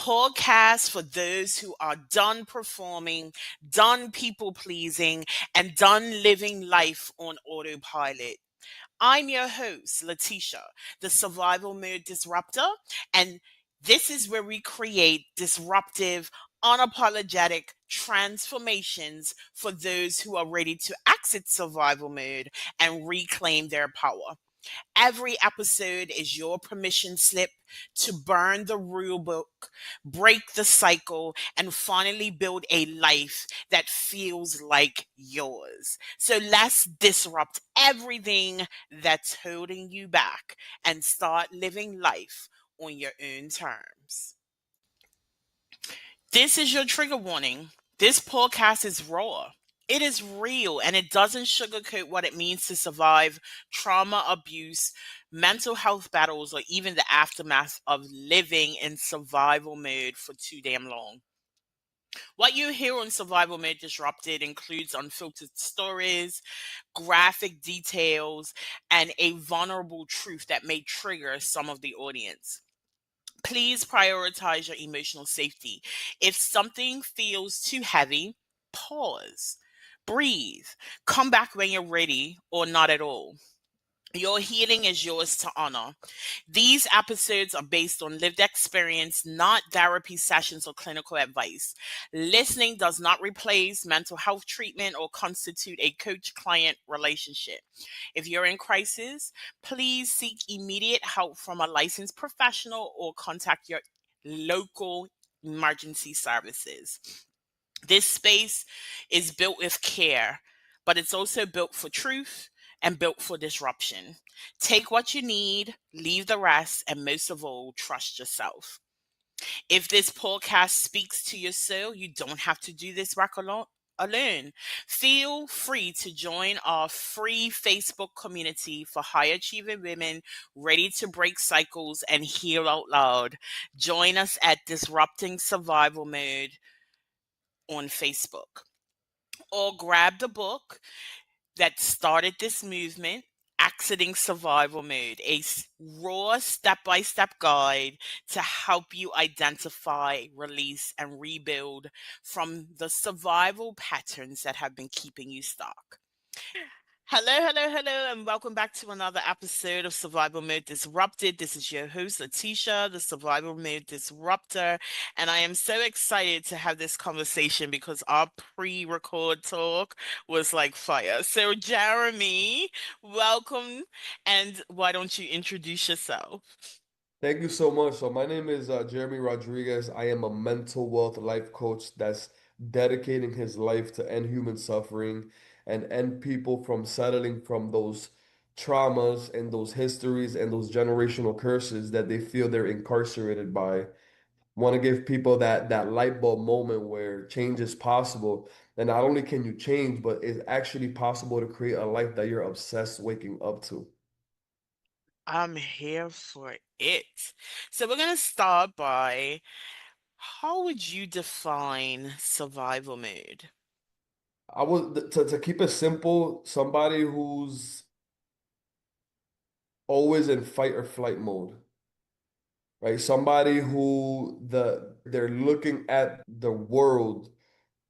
podcast for those who are done performing, done people pleasing, and done living life on autopilot. I'm your host, Letitia, the survival mode disruptor, and this is where we create disruptive, unapologetic transformations for those who are ready to exit survival mode and reclaim their power. Every episode is your permission slip to burn the rule book, break the cycle, and finally build a life that feels like yours. So let's disrupt everything that's holding you back and start living life on your own terms. This is your trigger warning. This podcast is raw. It is real and it doesn't sugarcoat what it means to survive trauma, abuse, mental health battles, or even the aftermath of living in survival mode for too damn long. What you hear on Survival Mode Disrupted includes unfiltered stories, graphic details, and a vulnerable truth that may trigger some of the audience. Please prioritize your emotional safety. If something feels too heavy, pause, breathe, come back when you're ready or not at all. Your healing is yours to honor. These episodes are based on lived experience, not therapy sessions or clinical advice. Listening does not replace mental health treatment or constitute a coach client relationship. If you're in crisis, please seek immediate help from a licensed professional or contact your local emergency services. This space is built with care, but it's also built for truth and built for disruption. Take what you need, leave the rest, and most of all, trust yourself. If this podcast speaks to your soul, you don't have to do this work alone. Feel free to join our free Facebook community for high achieving women ready to break cycles and heal out loud. Join us at Disrupting Survival Mode on Facebook, or grab the book that started this movement, Exiting Survival Mode, raw step by step guide to help you identify, release, and rebuild from the survival patterns that have been keeping you stuck. Hello, hello, hello, and welcome back to another episode of Survival Mode Disrupted. This is your host, Letitia, the Survival Mode Disruptor, and I am so excited to have this conversation because our pre-record talk was like fire. So, Jeremy, welcome, and why don't you introduce yourself? Thank you so much. So my name is Jeremy Rodriguez. I am a mental wealth life coach that's dedicating his life to end human suffering and end people from settling from those traumas and those histories and those generational curses that they feel they're incarcerated by. Want to give people that light bulb moment where change is possible. And not only can you change, but it's actually possible to create a life that you're obsessed waking up to. I'm here for it. So, we're going to start by how would you define survival mode? I would to keep it simple, somebody who's always in fight or flight mode, right? Somebody who they're looking at the world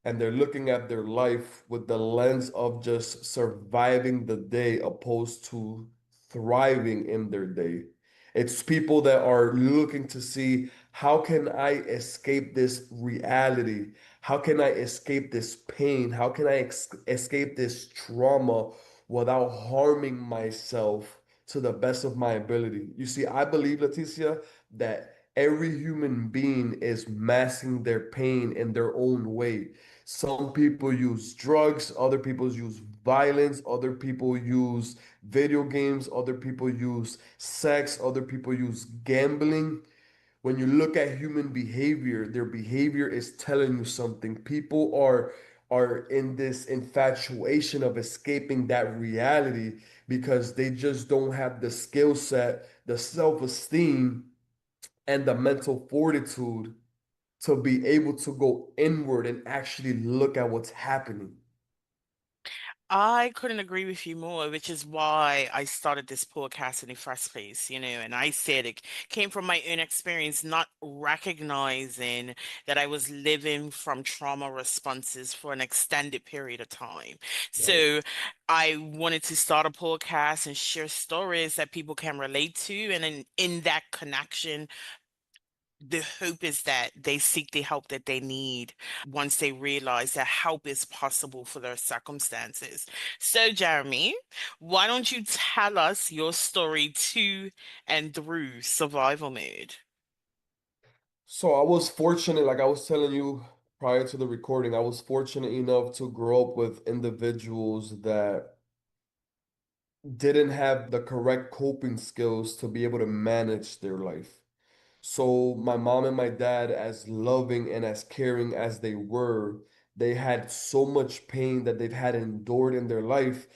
and they're looking at their life with the lens of just surviving the day opposed to thriving in their day. It's people that are looking to see how can I escape this reality? How can I escape this pain? How can I escape this trauma without harming myself to the best of my ability? You see, I believe, Leticia, that every human being is masking their pain in their own way. Some people use drugs, other people use violence, other people use video games, other people use sex, other people use gambling. When you look at human behavior, their behavior is telling you something. People are in this infatuation of escaping that reality because they just don't have the skill set, the self-esteem, and the mental fortitude to be able to go inward and actually look at what's happening. I couldn't agree with you more, which is why I started this podcast in the first place, and I said it came from my own experience, not recognizing that I was living from trauma responses for an extended period of time. Right. So I wanted to start a podcast and share stories that people can relate to. And in that connection, the hope is that they seek the help that they need once they realize that help is possible for their circumstances. So, Jeremy, why don't you tell us your story to and through survival mode? So I was fortunate, like I was telling you prior to the recording, I was fortunate enough to grow up with individuals that didn't have the correct coping skills to be able to manage their life. So my mom and my dad, as loving and as caring as they were, they had so much pain that they've had endured in their life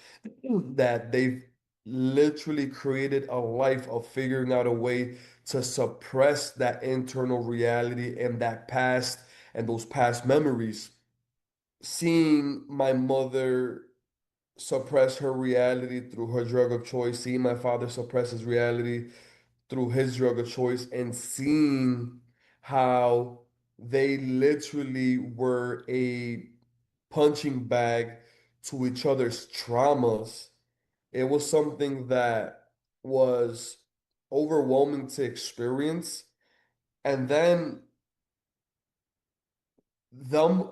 that they've literally created a life of figuring out a way to suppress that internal reality and that past and those past memories. Seeing my mother suppress her reality through her drug of choice, seeing my father suppress his reality through his drug of choice, and seeing how they literally were a punching bag to each other's traumas. It was something that was overwhelming to experience. And then them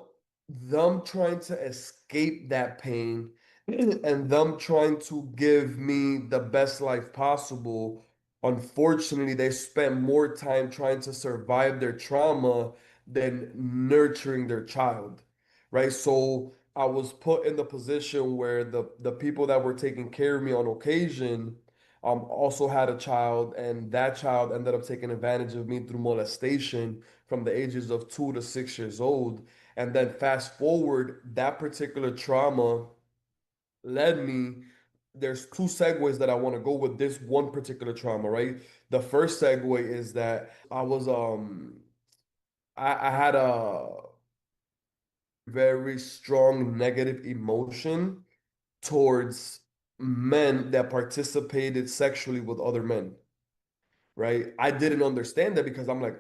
them trying to escape that pain and them trying to give me the best life possible. Unfortunately, they spent more time trying to survive their trauma than nurturing their child, right? So I was put in the position where the people that were taking care of me on occasion also had a child, and that child ended up taking advantage of me through molestation from the ages of 2 to 6 years old. And then fast forward, that particular trauma led me. There's two segues that I want to go with this one particular trauma, right? The first segue is that I had a very strong negative emotion towards men that participated sexually with other men, right? I didn't understand that because I'm like,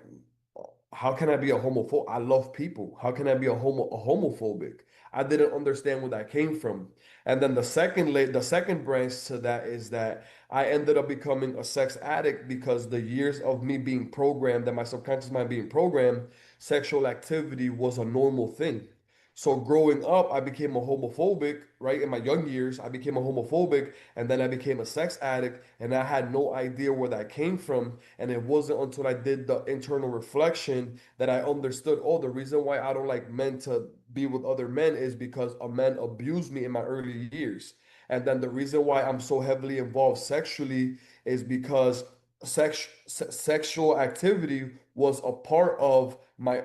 how can I be a homophobe? I love people. How can I be a homophobic? I didn't understand where that came from. And then the second branch to that is that I ended up becoming a sex addict because the years of me being programmed and my subconscious mind being programmed, sexual activity was a normal thing. So growing up, I became a homophobic, right? In my young years, I became a homophobic, and then I became a sex addict, and I had no idea where that came from. And it wasn't until I did the internal reflection that I understood, oh, the reason why I don't like men to be with other men is because a man abused me in my early years. And then the reason why I'm so heavily involved sexually is because sexual activity was a part of my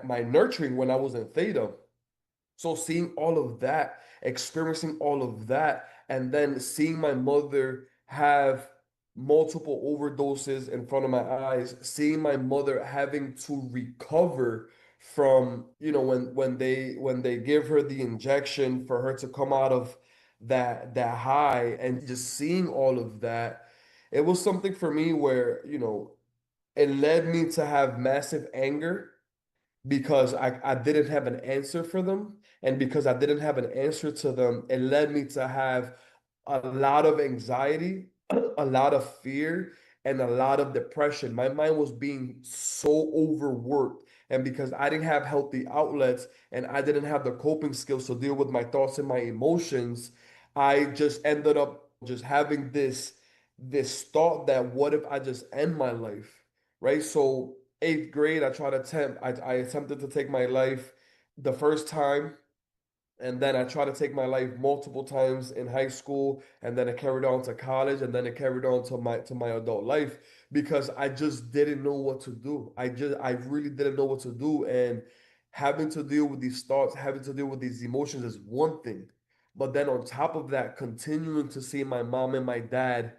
nurturing when I was in theta. So seeing all of that, experiencing all of that, and then seeing my mother have multiple overdoses in front of my eyes, seeing my mother having to recover from, when they give her the injection for her to come out of that high, and just seeing all of that, it was something for me where, it led me to have massive anger because I didn't have an answer for them. And because I didn't have an answer to them, it led me to have a lot of anxiety, a lot of fear, and a lot of depression. My mind was being so overworked. And because I didn't have healthy outlets and I didn't have the coping skills to deal with my thoughts and my emotions, I just ended up just having this thought that what if I just end my life? Right? So eighth grade, I attempted to take my life the first time, and then I tried to take my life multiple times in high school, and then it carried on to college, and then it carried on to my adult life because I just didn't know what to do. I really didn't know what to do, and having to deal with these thoughts, having to deal with these emotions is one thing. But then on top of that, continuing to see my mom and my dad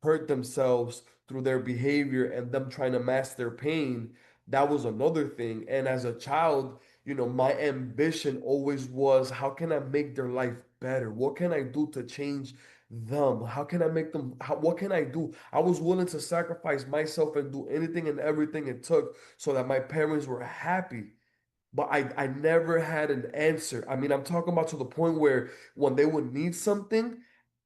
hurt themselves through their behavior and them trying to mask their pain, that was another thing. And as a child, my ambition always was, how can I make their life better? What can I do to change them? How can I make them, what can I do? I was willing to sacrifice myself and do anything and everything it took so that my parents were happy. But I never had an answer. I mean, I'm talking about to the point where when they would need something,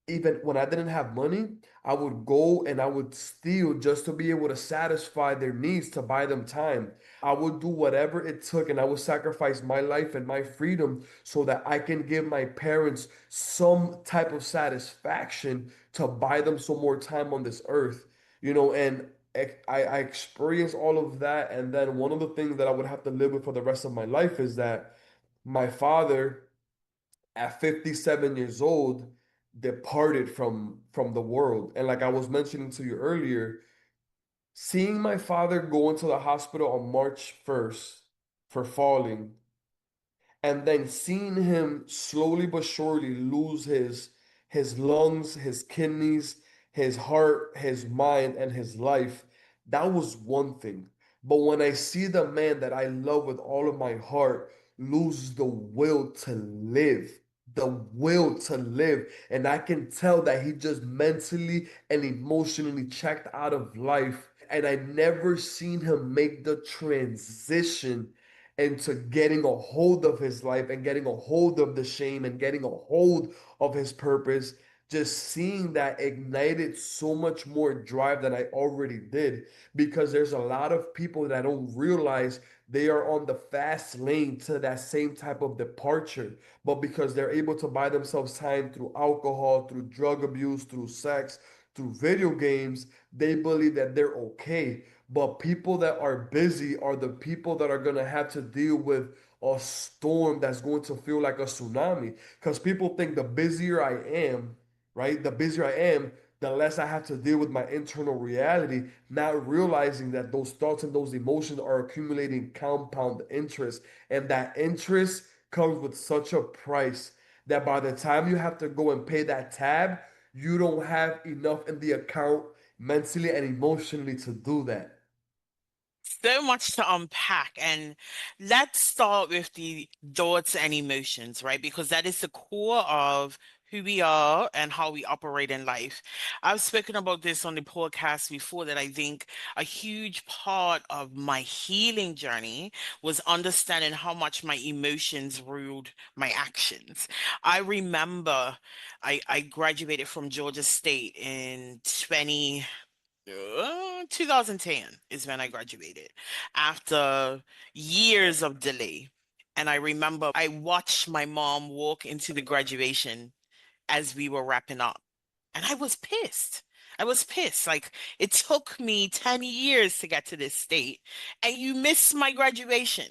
even when I didn't have money, I would go and I would steal just to be able to satisfy their needs to buy them time. I would do whatever it took and I would sacrifice my life and my freedom so that I can give my parents some type of satisfaction to buy them some more time on this earth. And I experienced all of that. And then one of the things that I would have to live with for the rest of my life is that my father at 57 years old departed from the world. And like I was mentioning to you earlier, seeing my father go into the hospital on March 1st for falling, and then seeing him slowly but surely lose his lungs, his kidneys, his heart, his mind, and his life, that was one thing. But when I see the man that I love with all of my heart lose the will to live, the will to live, and I can tell that he just mentally and emotionally checked out of life, and I never seen him make the transition into getting a hold of his life and getting a hold of the shame and getting a hold of his purpose. Just seeing that ignited so much more drive than I already did, because there's a lot of people that don't realize they are on the fast lane to that same type of departure. But because they're able to buy themselves time through alcohol, through drug abuse, through sex, through video games, they believe that they're okay. But people that are busy are the people that are going to have to deal with a storm that's going to feel like a tsunami. Because people think the busier I am, right? The busier I am, the less I have to deal with my internal reality, not realizing that those thoughts and those emotions are accumulating compound interest. And that interest comes with such a price that by the time you have to go and pay that tab, you don't have enough in the account mentally and emotionally to do that. So much to unpack. And let's start with the thoughts and emotions, right? Because that is the core of who we are and how we operate in life. I've spoken about this on the podcast before, that I think a huge part of my healing journey was understanding how much my emotions ruled my actions. I remember I graduated from Georgia State in 2010 is when I graduated after years of delay. And I remember I watched my mom walk into the graduation as we were wrapping up. And I was pissed. I was pissed. Like, it took me 10 years to get to this state, and you missed my graduation.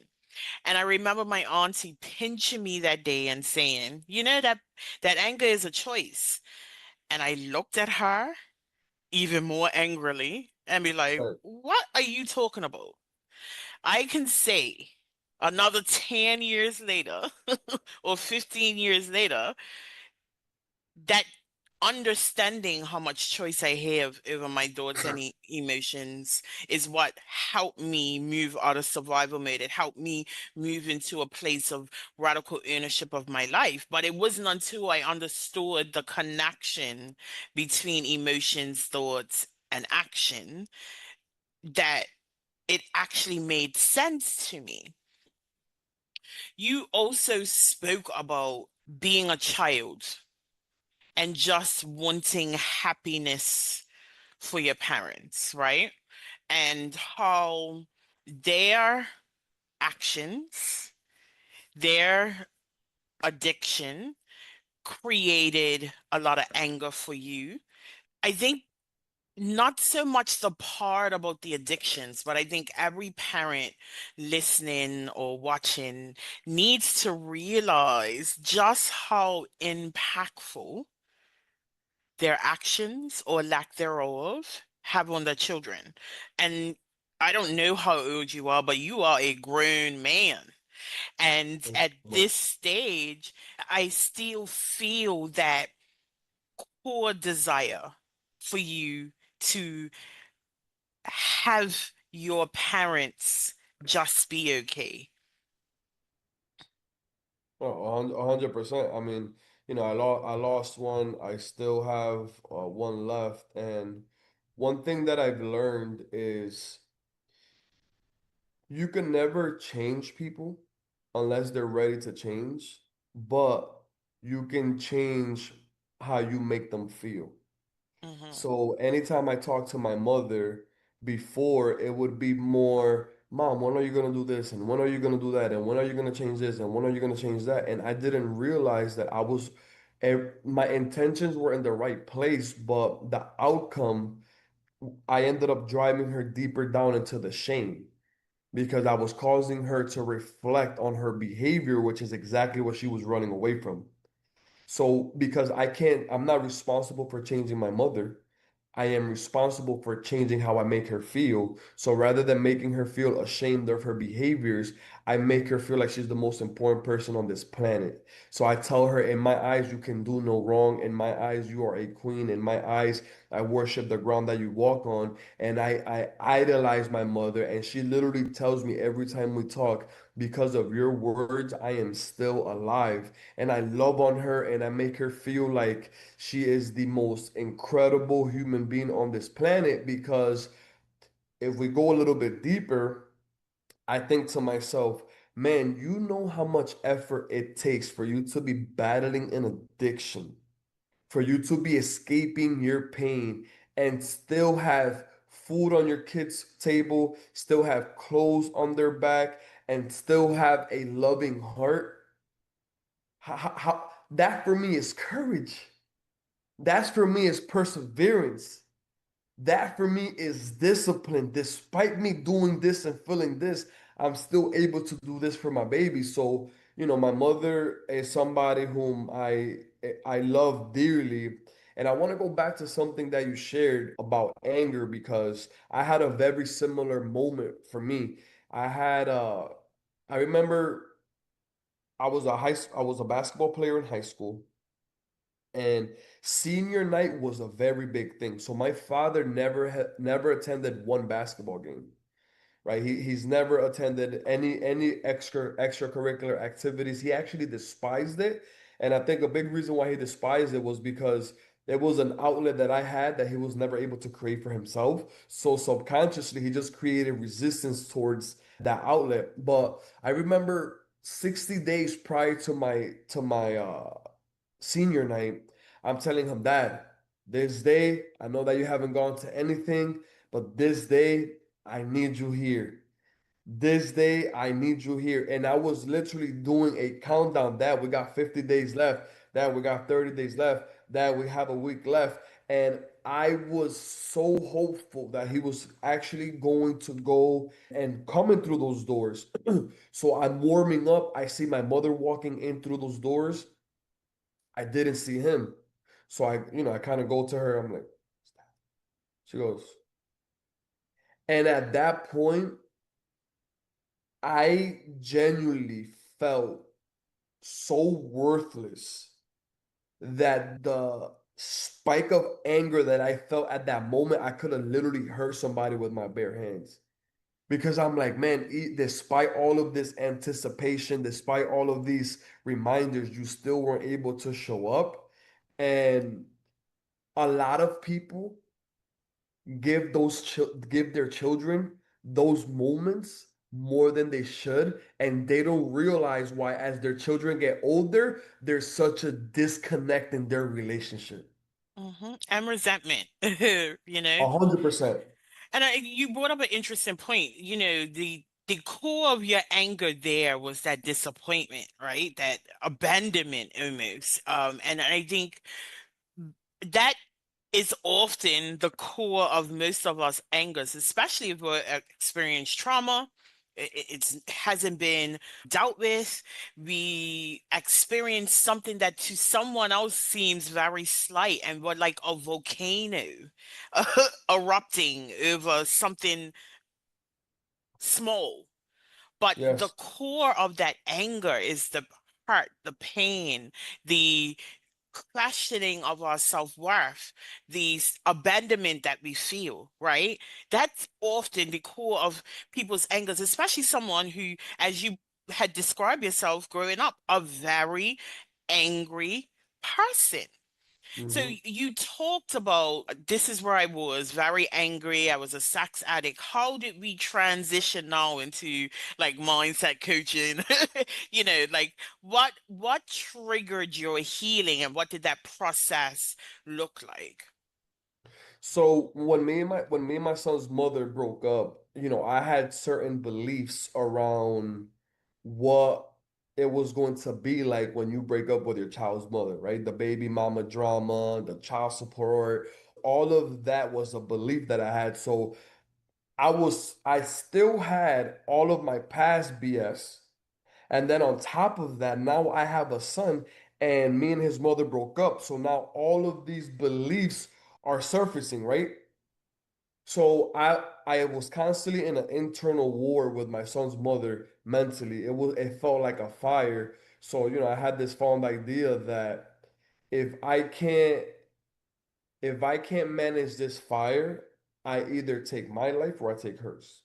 And I remember my auntie pinching me that day and saying, that anger is a choice. And I looked at her even more angrily and be like, Right. what are you talking about? I can say another 10 years later or 15 years later that understanding how much choice I have over my thoughts and emotions is what helped me move out of survival mode. It helped me move into a place of radical ownership of my life. But it wasn't until I understood the connection between emotions, thoughts, and action that it actually made sense to me. You also spoke about being a child and just wanting happiness for your parents, right? And how their actions, their addiction created a lot of anger for you. I think not so much the part about the addictions, but I think every parent listening or watching needs to realize just how impactful their actions or lack thereof have on their children. And I don't know how old you are, but you are a grown man. And Thank you at so this much. stage, I still feel that core desire for you to have your parents just be okay. Oh, 100%. I mean, I lost one. I still have one left. And one thing that I've learned is you can never change people unless they're ready to change, but you can change how you make them feel. Hmm. So anytime I talk to my mother before, it would be more, Mom, when are you gonna do this? And when are you gonna do that? And when are you gonna change this? And when are you gonna change that? And I didn't realize that my intentions were in the right place, but the outcome, I ended up driving her deeper down into the shame because I was causing her to reflect on her behavior, which is exactly what she was running away from. So, because I'm not responsible for changing my mother. I am responsible for changing how I make her feel. So rather than making her feel ashamed of her behaviors, I make her feel like she's the most important person on this planet. So I tell her, in my eyes, you can do no wrong. In my eyes, you are a queen. In my eyes, I worship the ground that you walk on. And I idolize my mother. And she literally tells me every time we talk, because of your words, I am still alive. And I love on her and I make her feel like she is the most incredible human being on this planet because if we go a little bit deeper, I think to myself, man, you know how much effort it takes for you to be battling an addiction, for you to be escaping your pain and still have food on your kids' table, still have clothes on their back, and still have a loving heart. That for me is courage. That's for me is perseverance. That for me is discipline. Despite me doing this and feeling this, I'm still able to do this for my baby. So, my mother is somebody whom I love dearly. And I want to go back to something that you shared about anger because I had a very similar moment for me. I had I remember I was a basketball player in high school. And senior night was a very big thing. So my father never attended one basketball game, right? He's never attended any extracurricular activities. He actually despised it. And I think a big reason why he despised it was because it was an outlet that I had that he was never able to create for himself. So subconsciously, he just created resistance towards that outlet. But I remember 60 days prior to my senior night, I'm telling him, Dad, this day, I know that you haven't gone to anything, but this day, I need you here. This day, I need you here. And I was literally doing a countdown. Dad, we got 50 days left. Dad, we got 30 days left. Dad, we have a week left. And I was so hopeful that he was actually going to go and coming through those doors. So I'm warming up. I see my mother walking in through those doors. I didn't see him. So I kind of go to her. I'm like, she goes, and at that point, I genuinely felt so worthless that the spike of anger that I felt at that moment, I could have literally hurt somebody with my bare hands. Because I'm like, man, despite all of this anticipation, despite all of these reminders, you still weren't able to show up. And a lot of people give their children those moments more than they should, and they don't realize why as their children get older there's such a disconnect in their relationship. And resentment, you know. 100%. And you brought up an interesting point. The core of your anger there was that disappointment, right? That abandonment almost. And I think that is often the core of most of us angers, especially if we're experienced trauma. It hasn't been dealt with. We experience something that to someone else seems very slight, and we're like a volcano erupting over something small. But the Yes. core of that anger is the hurt, the pain, the questioning of our self-worth, the abandonment that we feel, right? That's often the core of people's angers, especially someone who, as you had described yourself growing up, a very angry person. So Hmm. you talked about this is where I was very angry. I was a sex addict. How did we transition now into like mindset coaching? Like what triggered your healing and what did that process look like? So when me and my son's mother broke up, I had certain beliefs around what it was going to be like when you break up with your child's mother, right? The baby mama drama, the child support, all of that was a belief that I had. So I still had all of my past BS. And then on top of that, now I have a son and me and his mother broke up. So now all of these beliefs are surfacing, right? So I was constantly in an internal war with my son's mother mentally. It felt like a fire. So, I had this fond idea that if I can't if I can't manage this fire, I either take my life or I take hers.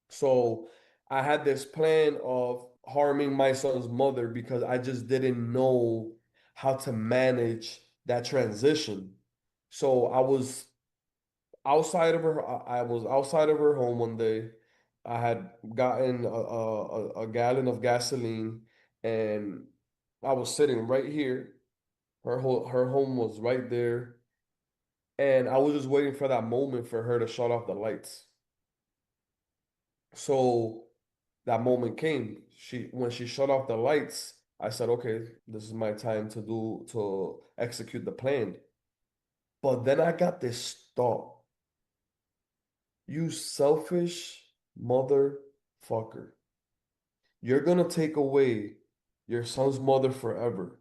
So I had this plan of harming my son's mother because I just didn't know how to manage that transition. So I was outside of her home one day. I had gotten a gallon of gasoline and I was sitting right here. Her home was right there. And I was just waiting for that moment for her to shut off the lights. So that moment came. When she shut off the lights, I said, okay, this is my time to execute the plan. But then I got this thought, you selfish motherfucker. You're gonna take away your son's mother forever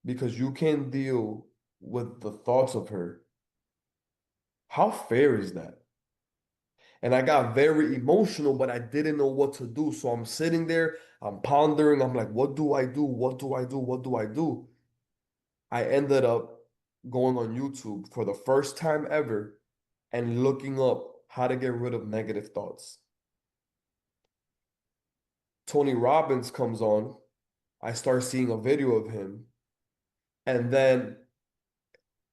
because you can't deal with the thoughts of her. How fair is that? And I got very emotional, but I didn't know what to do. So I'm sitting there, I'm pondering, I'm like, what do I do? What do I do? What do I do? I ended up going on YouTube for the first time ever and looking up how to get rid of negative thoughts. Tony Robbins comes on. I start seeing a video of him. And then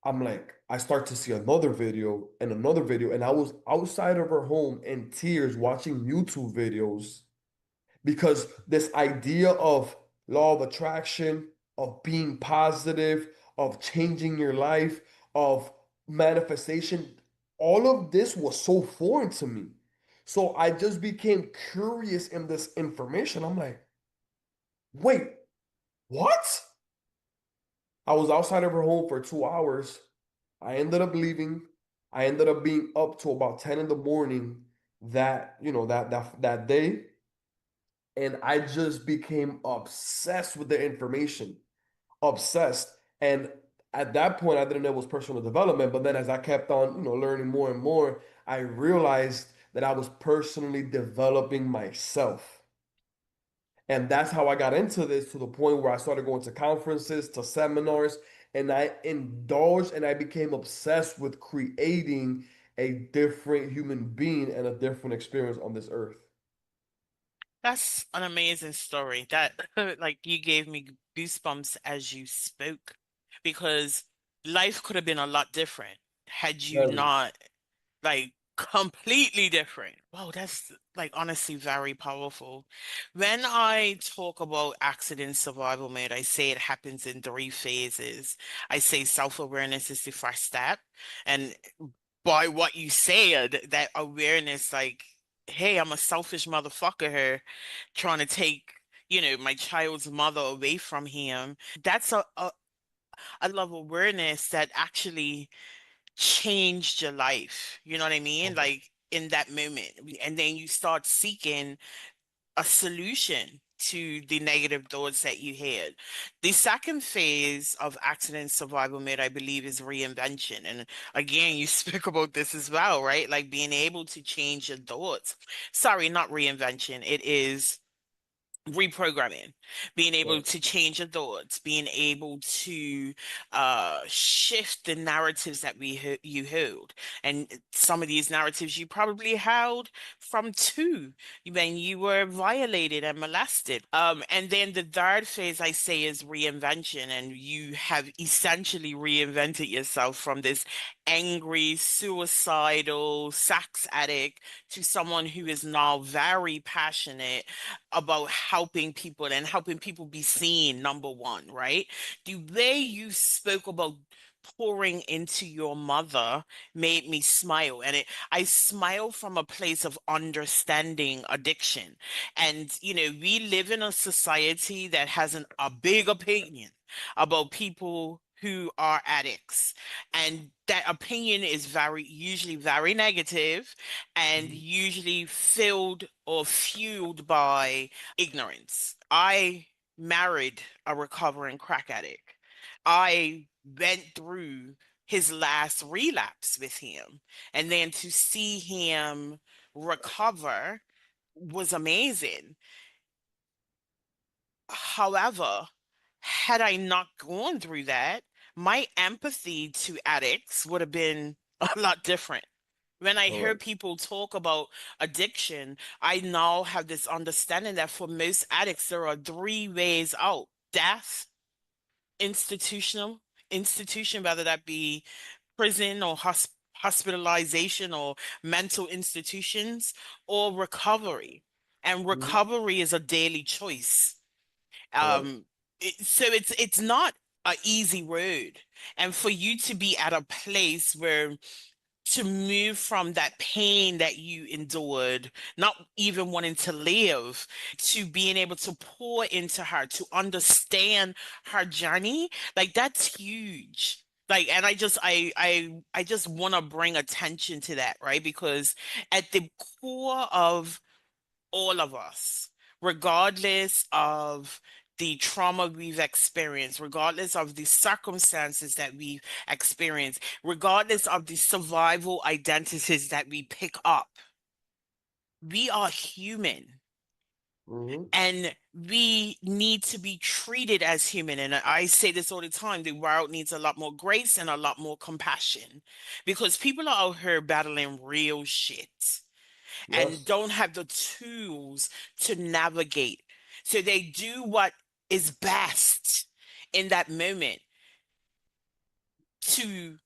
I'm like, I start to see another video and another video. And I was outside of her home in tears watching YouTube videos because this idea of law of attraction, of being positive, of changing your life, of manifestation, all of this was so foreign to me. So I just became curious in this information. I'm like, wait, what? I was outside of her home for 2 hours. I ended up leaving. I ended up being up to about 10 in the morning that day. And I just became obsessed with the information, obsessed. And at that point, I didn't know it was personal development. But then as I kept on, learning more and more, I realized that I was personally developing myself. And that's how I got into this to the point where I started going to conferences, to seminars, and I indulged and I became obsessed with creating a different human being and a different experience on this earth. That's an amazing story. That like you gave me goosebumps as you spoke because life could have been a lot different had you Very. not like completely different. Wow, that's like honestly very powerful. When I talk about accident survival mode, I say it happens in three phases. I say self-awareness is the first step. And by what you said, that awareness, like, hey, I'm a selfish motherfucker here trying to take, my child's mother away from him. That's a level of awareness that actually changed your life. You know what I mean? Mhm. Like in that moment. And then you start seeking a solution to the negative thoughts that you had. The second phase of accident survival mode, I believe, is reinvention. And again, you spoke about this as well, right? Like being able to change your thoughts. Sorry, not reinvention. It is reprogramming, being able Right. to change your thoughts, being able to shift the narratives that you hold. And some of these narratives you probably held from two when you were violated and molested. And then the third phase I say is reinvention, and you have essentially reinvented yourself from this angry, suicidal sex addict to someone who is now very passionate about helping people and helping people be seen, number one, right? The way you spoke about pouring into your mother made me smile. And I smile from a place of understanding addiction. And, we live in a society that has a big opinion about people who are addicts. And that opinion is usually very negative and Mhm. usually filled or fueled by ignorance. I married a recovering crack addict. I went through his last relapse with him, and then to see him recover was amazing. However, had I not gone through that, my empathy to addicts would have been a lot different. When I hear Correct. people talk about addiction, I now have this understanding that for most addicts, there are three ways out: death, institutional institution, whether that be prison or hospitalization or mental institutions, or recovery. And Mhm. recovery is a daily choice. Correct. So it's not an easy road. And for you to be at a place where to move from that pain that you endured, not even wanting to live, to being able to pour into her, to understand her journey, like that's huge. Like, and I just want to bring attention to that, right? Because at the core of all of us, regardless of the trauma we've experienced, regardless of the circumstances that we've experienced, regardless of the survival identities that we pick up, we are human. Hmm. And we need to be treated as human. And I say this all the time, the world needs a lot more grace and a lot more compassion because people are out here battling real shit and Yes. don't have the tools to navigate. So they do what is best in that moment to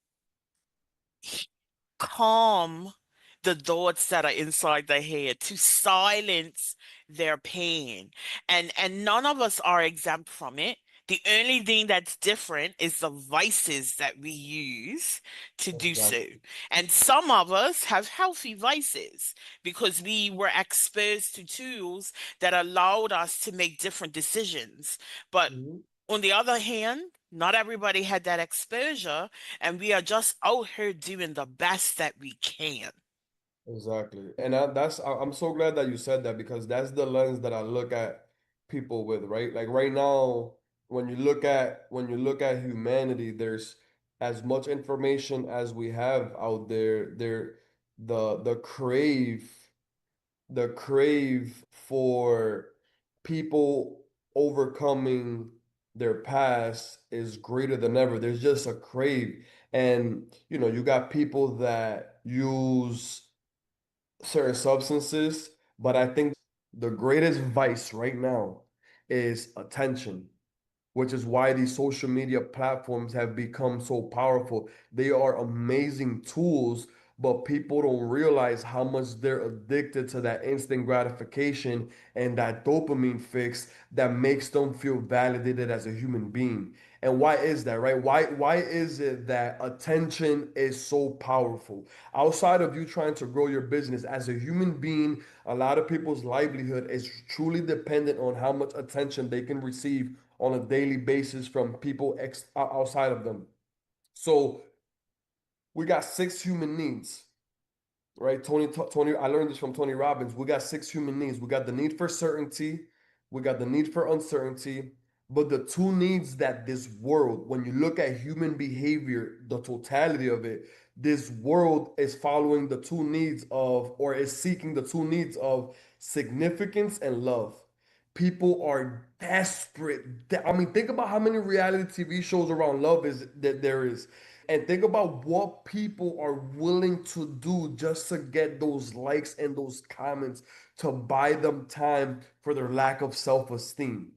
calm the thoughts that are inside their head, to silence their pain. And none of us are exempt from it. The only thing that's different is the vices that we use to do so. Exactly. And some of us have healthy vices because we were exposed to tools that allowed us to make different decisions. But Mhm. on the other hand, not everybody had that exposure, and we are just out here doing the best that we can. Exactly. And I'm so glad that you said that because that's the lens that I look at people with, right? Like right now, when you look at humanity, there's as much information as we have out there. The crave for people overcoming their past is greater than ever. There's just a crave. And you got people that use certain substances, but I think the greatest vice right now is attention, which is why these social media platforms have become so powerful. They are amazing tools, but people don't realize how much they're addicted to that instant gratification and that dopamine fix that makes them feel validated as a human being. And why is that, right? Why is it that attention is so powerful? Outside of you trying to grow your business as a human being, a lot of people's livelihood is truly dependent on how much attention they can receive on a daily basis from people outside of them. So we got six human needs, right? Tony, I learned this from Tony Robbins. We got six human needs. We got the need for certainty, we got the need for uncertainty, but the two needs that this world, when you look at human behavior, the totality of it, this world is following the two needs of, or is seeking the two needs of significance and love. people are desperate. I mean, think about how many reality TV shows around love is that there is. And think about what people are willing to do just to get those likes and those comments to buy them time for their lack of self-esteem.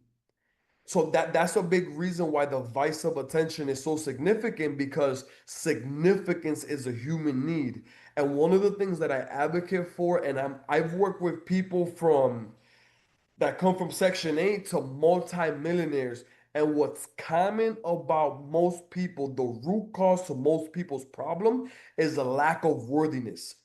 So that's a big reason why the vice of attention is so significant because significance is a human need. And one of the things that I advocate for, and I've worked with people from that come from Section 8 to multi-millionaires. And what's common about most people, the root cause to most people's problem is a lack of worthiness.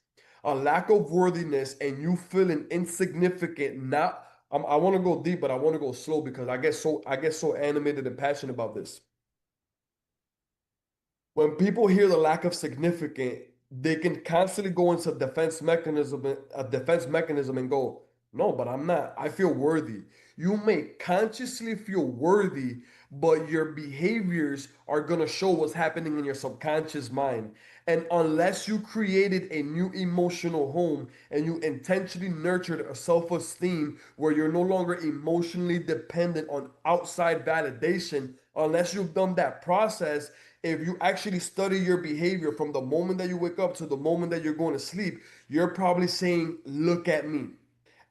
A lack of worthiness and you feeling insignificant. Not, I want to go deep, but I want to go slow because I get so animated and passionate about this. When people hear the lack of significant, they can constantly go into a defense mechanism and go, no, but I'm not. I feel worthy. You may consciously feel worthy, but your behaviors are gonna show what's happening in your subconscious mind. And unless you created a new emotional home and you intentionally nurtured a self-esteem where you're no longer emotionally dependent on outside validation, unless you've done that process, if you actually study your behavior from the moment that you wake up to the moment that you're going to sleep, you're probably saying, "Look at me."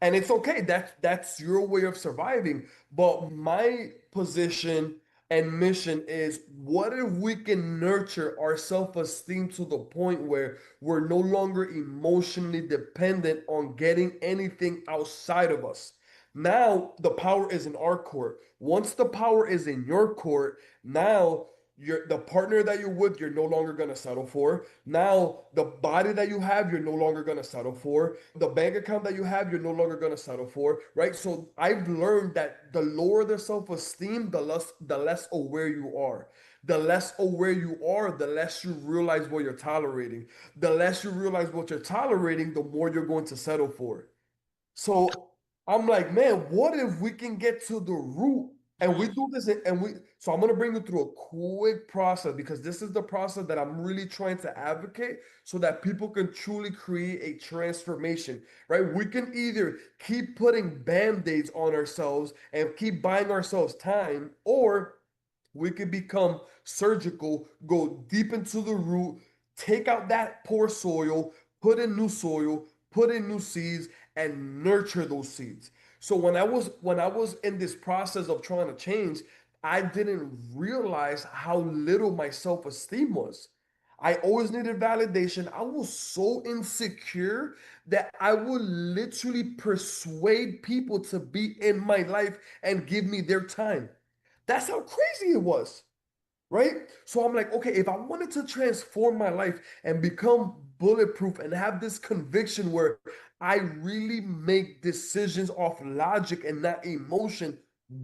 And it's okay. That's your way of surviving. But my position and mission is what if we can nurture our self-esteem to the point where we're no longer emotionally dependent on getting anything outside of us? Now the power is in our court. Once the power is in your court, now the partner that you're with, you're no longer gonna settle for. Now, the body that you have, you're no longer gonna settle for. The bank account that you have, you're no longer gonna settle for, right? So I've learned that the lower the self-esteem, the less aware you are. The less aware you are, the less you realize what you're tolerating. The less you realize what you're tolerating, the more you're going to settle for. So I'm like, man, what if we can get to the root and we Mm, do this and we so I'm gonna bring you through a quick process because this is the process that I'm really trying to advocate so that people can truly create a transformation, right? We can either keep putting band-aids on ourselves and keep buying ourselves time, or we could become surgical, go deep into the root, take out that poor soil, put in new seeds, and nurture those seeds. So when I was in this process of trying to change, I didn't realize how little my self-esteem was. I always needed validation. I was so insecure that I would literally persuade people to be in my life and give me their time. That's how crazy it was, right? So I'm like, okay, if I wanted to transform my life and become bulletproof and have this conviction where I really make decisions off logic and not emotion,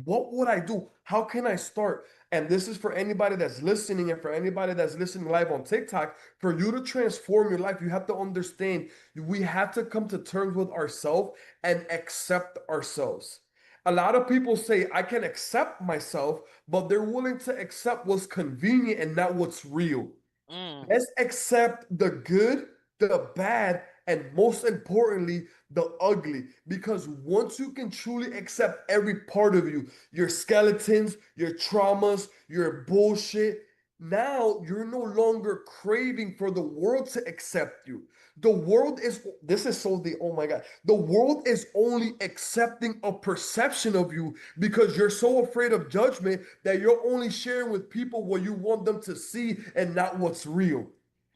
what would I do? How can I start? And this is for anybody that's listening and for anybody that's listening live on TikTok. For you to transform your life, you have to understand we have to come to terms with ourselves and accept ourselves. A lot of people say, I can accept myself, but they're willing to accept what's convenient and not what's real. mm, Let's accept the good, the bad, and most importantly, the ugly. Because once you can truly accept every part of you, your skeletons, your traumas, your bullshit, now you're no longer craving for the world to accept you. The world is, this is so the, oh my God, the world is only accepting a perception of you because you're so afraid of judgment that you're only sharing with people what you want them to see and not what's real.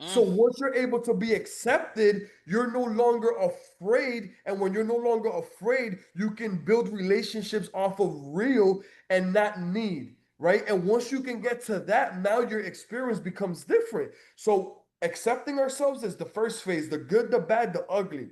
So mm, once you're able to be accepted, you're no longer afraid. And when you're no longer afraid, you can build relationships off of real and not need, right? And once you can get to that, now your experience becomes different. So accepting ourselves is the first phase, the good, the bad, the ugly.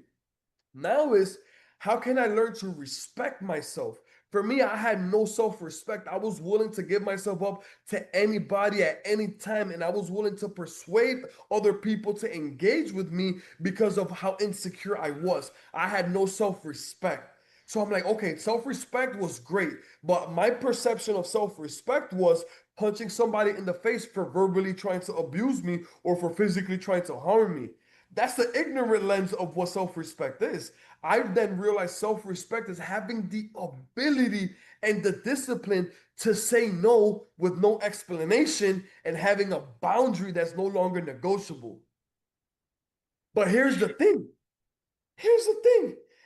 Now is how can I learn to respect myself? For me, I had no self-respect. I was willing to give myself up to anybody at any time, and I was willing to persuade other people to engage with me because of how insecure I was. I had no self-respect. So I'm like, okay, self-respect was great, but my perception of self-respect was punching somebody in the face for verbally trying to abuse me or for physically trying to harm me. That's the ignorant lens of what self-respect is. I then realized self-respect is having the ability and the discipline to say no with no explanation and having a boundary that's no longer negotiable. But here's the thing.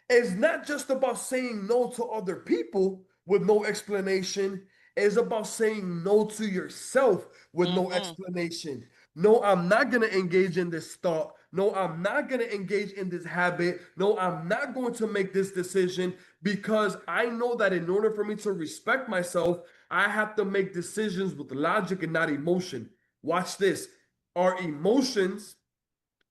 It's not just about saying no to other people with no explanation. It's about saying no to yourself with no Mm-hmm. explanation. No, I'm not going to engage in this thought. No, I'm not going to engage in this habit. No, I'm not going to make this decision because I know that in order for me to respect myself, I have to make decisions with logic and not emotion. Watch this. Our emotions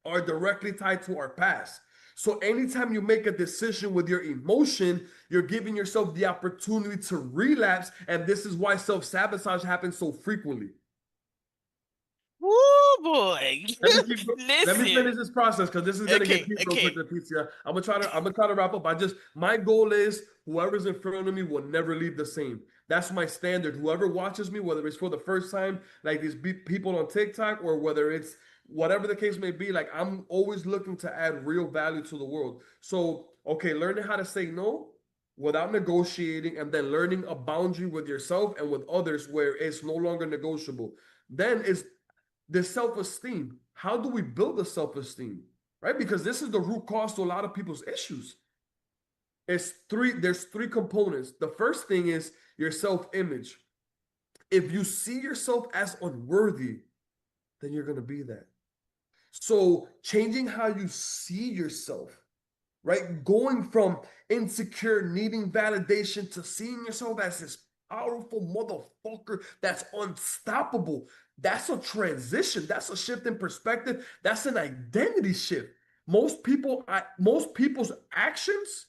are directly tied to our past. So anytime you make a decision with your emotion, you're giving yourself the opportunity to relapse. And this is why self-sabotage happens so frequently. Woo boy. Let me keep. Let me Listen. finish this process because this is gonna get Okay, deep real quick, okay. Leticia. I'm gonna try to wrap up. My goal is whoever's in front of me will never leave the same. That's my standard. Whoever watches me, whether it's for the first time, like these people on TikTok, or whether it's whatever the case may be, like I'm always looking to add real value to the world. So, okay, learning how to say no without negotiating, and then learning a boundary with yourself and with others where it's no longer negotiable. Then it's the self-esteem. How do we build the self-esteem? Right? Because this is the root cause to a lot of people's issues. There's three components. The first thing is your self-image. If you see yourself as unworthy, then you're gonna be that. So changing how you see yourself, right? Going from insecure, needing validation to seeing yourself as this powerful motherfucker that's unstoppable. That's a transition. That's a shift in perspective. That's an identity shift. Most people's actions,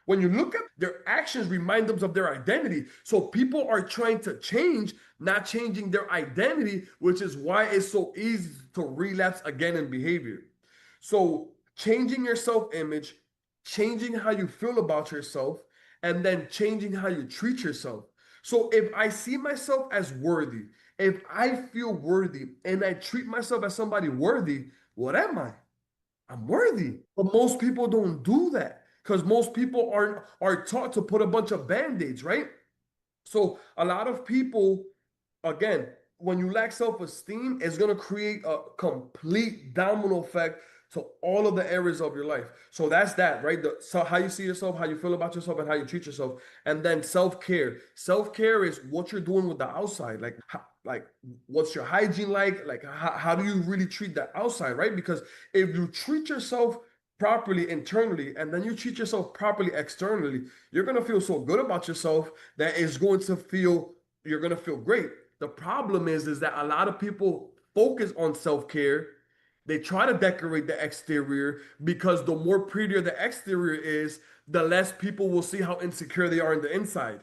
when you look at their actions, remind them of their identity. So people are trying to change, not changing their identity, which is why it's so easy to relapse again in behavior. So changing your self-image, changing how you feel about yourself, and then changing how you treat yourself. So if I see myself as worthy, if I feel worthy and I treat myself as somebody worthy, what am I? I'm worthy. But most people don't do that because most people are taught to put a bunch of band-aids, right? So a lot of people, again, when you lack self-esteem, it's gonna create a complete domino effect to all of the areas of your life. So that's that, right? So how you see yourself, how you feel about yourself, and how you treat yourself, and then self-care. Self-care is what you're doing with the outside, like what's your hygiene like how do you really treat the outside, right? Because if you treat yourself properly internally and then you treat yourself properly externally, you're gonna feel so good about yourself that it's going to feel you're gonna feel great. The problem is that a lot of people focus on self-care. They try to decorate the exterior because the more prettier the exterior is, the less people will see how insecure they are in the inside.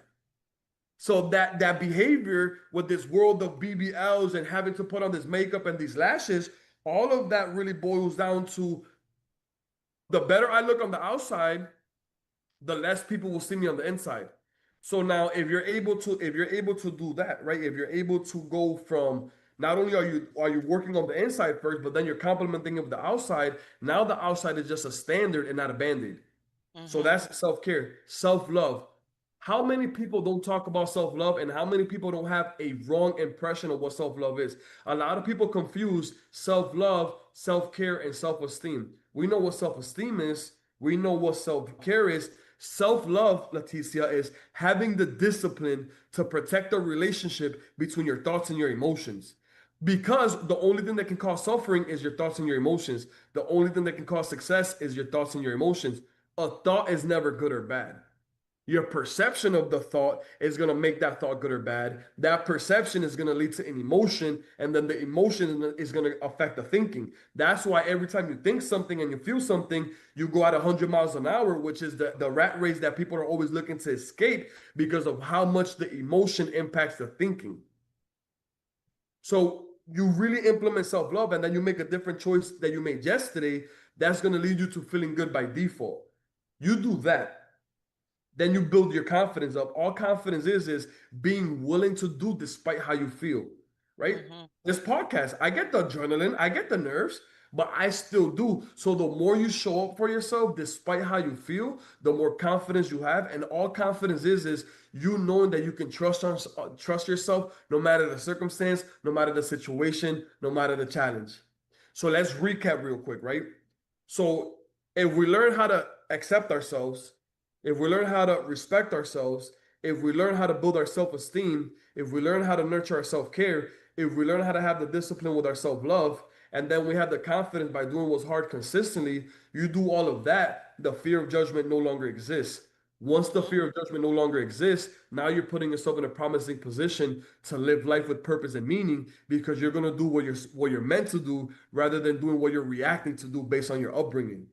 So that behavior with this world of BBLs and having to put on this makeup and these lashes, all of that really boils down to the better I look on the outside, the less people will see me on the inside. So now if you're able to do that, right? If you're able to go from not only are you working on the inside first, but then you're complementing it with the outside, now the outside is just a standard and not a band-aid. So Mm-hmm. that's self-care, self-love. How many people don't talk about self-love and how many people don't have a wrong impression of what self-love is? A lot of people confuse self-love, self-care, and self-esteem. We know what self-esteem is. We know what self-care is. Self-love, Leticia, is having the discipline to protect the relationship between your thoughts and your emotions. Because the only thing that can cause suffering is your thoughts and your emotions. The only thing that can cause success is your thoughts and your emotions. A thought is never good or bad. Your perception of the thought is going to make that thought good or bad. That perception is going to lead to an emotion, and then the emotion is going to affect the thinking. That's why every time you think something and you feel something, you go at 100 miles an hour, which is the rat race that people are always looking to escape because of how much the emotion impacts the thinking. So you really implement self-love and then you make a different choice that you made yesterday, that's going to lead you to feeling good by default. You do that, then you build your confidence up. All confidence is being willing to do despite how you feel, right? Mm-hmm. This podcast, I get the adrenaline, I get the nerves, but I still do. So the more you show up for yourself, despite how you feel, the more confidence you have. And all confidence is you knowing that you can trust yourself no matter the circumstance, no matter the situation, no matter the challenge. So let's recap real quick, right? So if we learn how to accept ourselves, if we learn how to respect ourselves, if we learn how to build our self-esteem, if we learn how to nurture our self-care, if we learn how to have the discipline with our self-love, and then we have the confidence by doing what's hard consistently, you do all of that, the fear of judgment no longer exists. Once the Mhm. fear of judgment no longer exists, now you're putting yourself in a promising position to live life with purpose and meaning because you're gonna do what you're meant to do rather than doing what you're reacting to do based on your upbringing.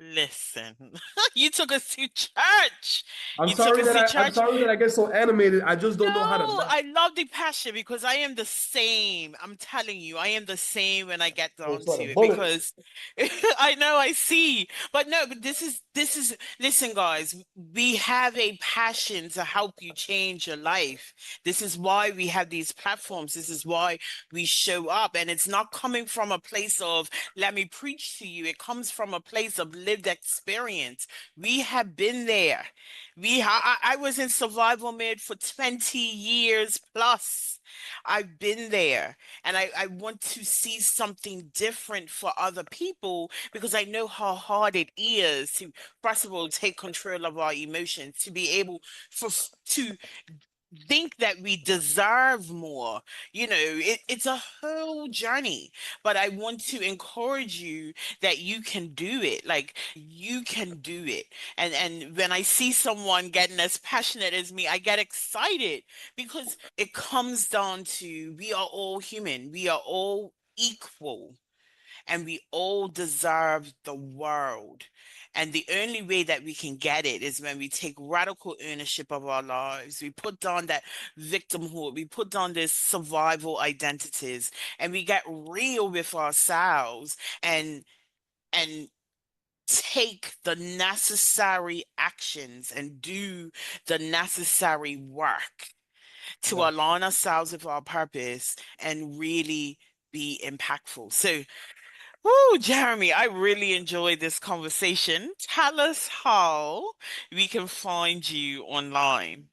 Listen, you took us to church. I'm You took sorry us that to I'm church. sorry that I get so animated. I just don't know how to No, not. I love the passion because I am the same. I'm telling you, I am the same when I get Oh, down to sweating it bullets. because I know I see. But no, but this is listen, guys, we have a passion to help you change your life. This is why we have these platforms. This is why we show up. And it's not coming from a place of let me preach to you. It comes from a place of lived experience. We have been there. I was in survival mode for 20 years plus. I've been there and I want to see something different for other people because I know how hard it is to, first of all, take control of our emotions, to be able to think that we deserve more. It's a whole journey, but I want to encourage you that you can do it. Like you can do it. And when I see someone getting as passionate as me, I get excited because it comes down to we are all human. We are all equal and we all deserve the world. And the only way that we can get it is when we take radical ownership of our lives. We put down that victimhood, we put down this survival identities, and we get real with ourselves and take the necessary actions and do the necessary work to Yeah. align ourselves with our purpose and really be impactful. So, woo, Jeremy, I really enjoyed this conversation. Tell us how we can find you online.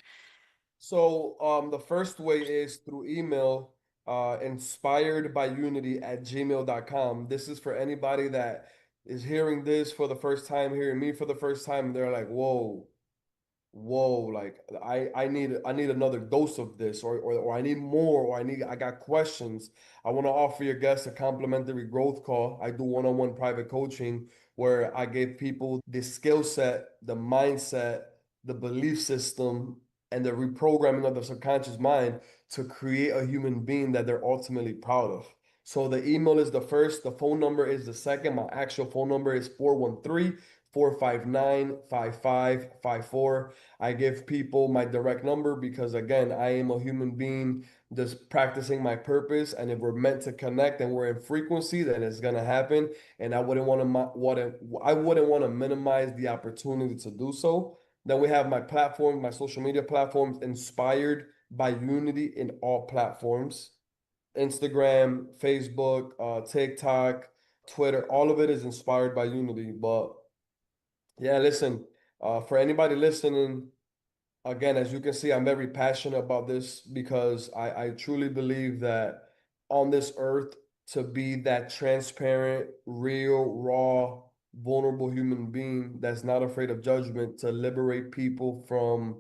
So the first way is through email, inspiredbyunity@gmail.com. This is for anybody that is hearing this for the first time, hearing me for the first time. They're like, whoa, like I need another dose of this, or I need more, or I got questions. I want to offer your guests a complimentary growth call. I do one-on-one private coaching where I give people the skill set, the mindset, the belief system, and the reprogramming of the subconscious mind to create a human being that they're ultimately proud of. So the email is the first, the phone number is the second. My actual phone number is 413-459-5554. I give people my direct number because, again, I am a human being just practicing my purpose. And if we're meant to connect and we're in frequency, then it's gonna happen. And I wouldn't want to minimize the opportunity to do so. Then we have my platform, my social media platforms, inspired by Unity in all platforms. Instagram, Facebook, TikTok, Twitter, all of it is inspired by Unity. But yeah, listen, for anybody listening, again, as you can see, I'm very passionate about this because I truly believe that on this earth, to be that transparent, real, raw, vulnerable human being that's not afraid of judgment, to liberate people from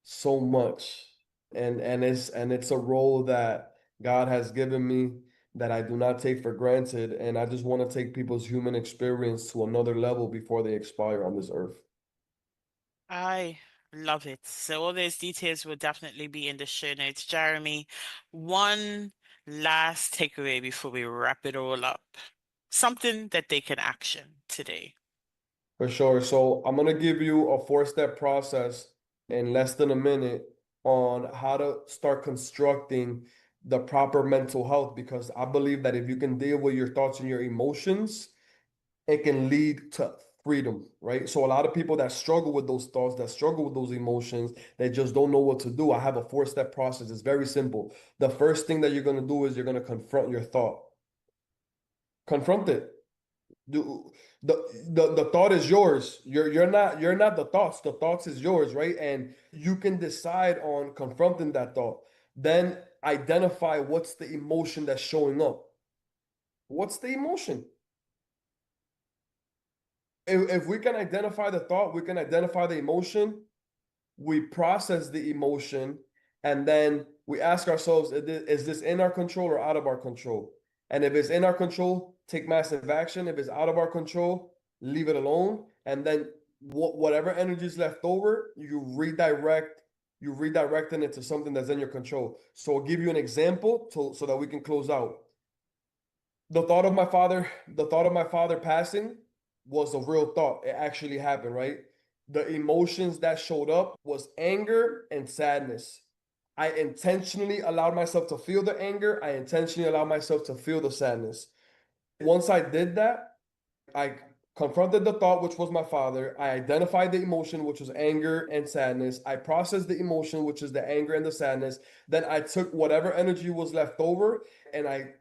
so much. And it's a role that God has given me that I do not take for granted. And I just want to take people's human experience to another level before they expire on this earth. I love it. So all those details will definitely be in the show notes. Jeremy, one last takeaway before we wrap it all up. Something that they can action today. For sure. So I'm gonna give you a four-step process in less than a minute on how to start constructing the proper mental health because I believe that if you can deal with your thoughts and your emotions, it can lead to freedom, right? So a lot of people that struggle with those thoughts, that struggle with those emotions, they just don't know what to do. I have a four-step process. It's very simple. The first thing that you're gonna do is you're gonna confront your thought. Confront it. Do the thought is yours. You're not the thoughts. The thoughts is yours, right? And you can decide on confronting that thought. Then identify what's the emotion that's showing up. What's the emotion? If we can identify the thought, we can identify the emotion, we process the emotion, and then we ask ourselves, is this in our control or out of our control? And if it's in our control, take massive action. If it's out of our control, leave it alone. And then whatever energy is left over, you redirecting it to something that's in your control. So I'll give you an example so that we can close out. The thought of my father passing was a real thought. It actually happened, right? The emotions that showed up was anger and sadness. I intentionally allowed myself to feel the anger. I intentionally allowed myself to feel the sadness. Once I did that, I confronted the thought, which was my father. I identified the emotion, which was anger and sadness. I processed the emotion, which is the anger and the sadness. Then I took whatever energy was left over and I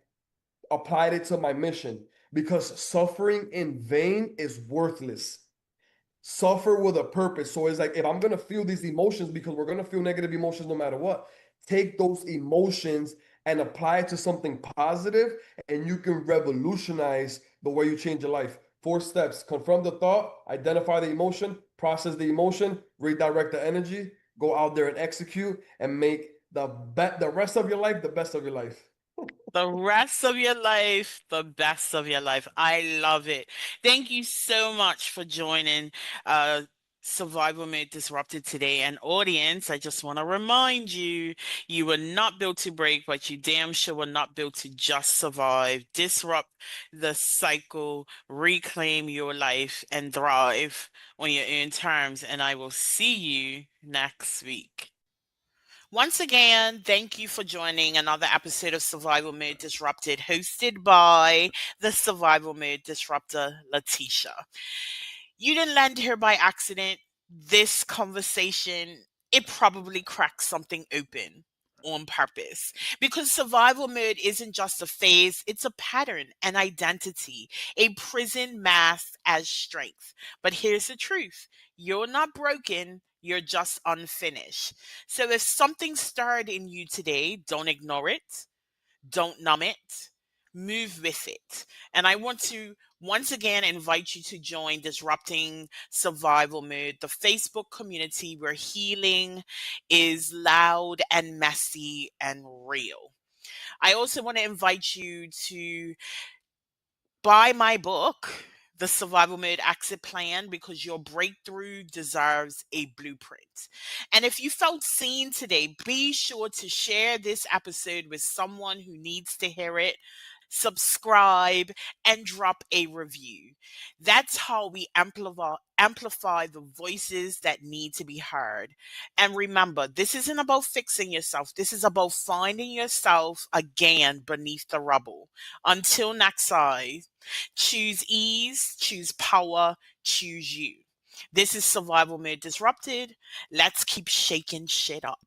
applied it to my mission, because suffering in vain is worthless. Suffer with a purpose. So it's like, if I'm gonna feel these emotions, because we're gonna feel negative emotions no matter what, take those emotions and apply it to something positive, and you can revolutionize the way you change your life. 4 steps: confront the thought, identify the emotion, process the emotion, redirect the energy, go out there and execute, and make the rest of your life the best of your life. The rest of your life, the best of your life. I love it. Thank you so much for joining uh Survival Mode Disrupted today. And audience, I just want to remind you, you were not built to break, but you damn sure were not built to just survive. Disrupt the cycle, reclaim your life, and thrive on your own terms. And I will see you next week. Once again, thank you for joining another episode of Survival Mode Disrupted, hosted by the Survival Mode Disruptor, Letitia. You didn't land here by accident. This conversation, it probably cracked something open on purpose, because survival mode isn't just a phase, it's a pattern, an identity, a prison masked as strength. But here's the truth: you're not broken, you're just unfinished. So if something stirred in you today, don't ignore it, don't numb it, move with it. And I want to once again invite you to join Disrupting Survival Mode, the Facebook community where healing is loud and messy and real. I also want to invite you to buy my book, The Survival Mode Exit Plan, because your breakthrough deserves a blueprint. And if you felt seen today, be sure to share this episode with someone who needs to hear it. Subscribe and drop a review. That's how we amplify the voices that need to be heard. And remember, this isn't about fixing yourself. This is about finding yourself again beneath the rubble. Until next time, choose ease, choose power, choose you. This is Survival Mode Disrupted. Let's keep shaking shit up.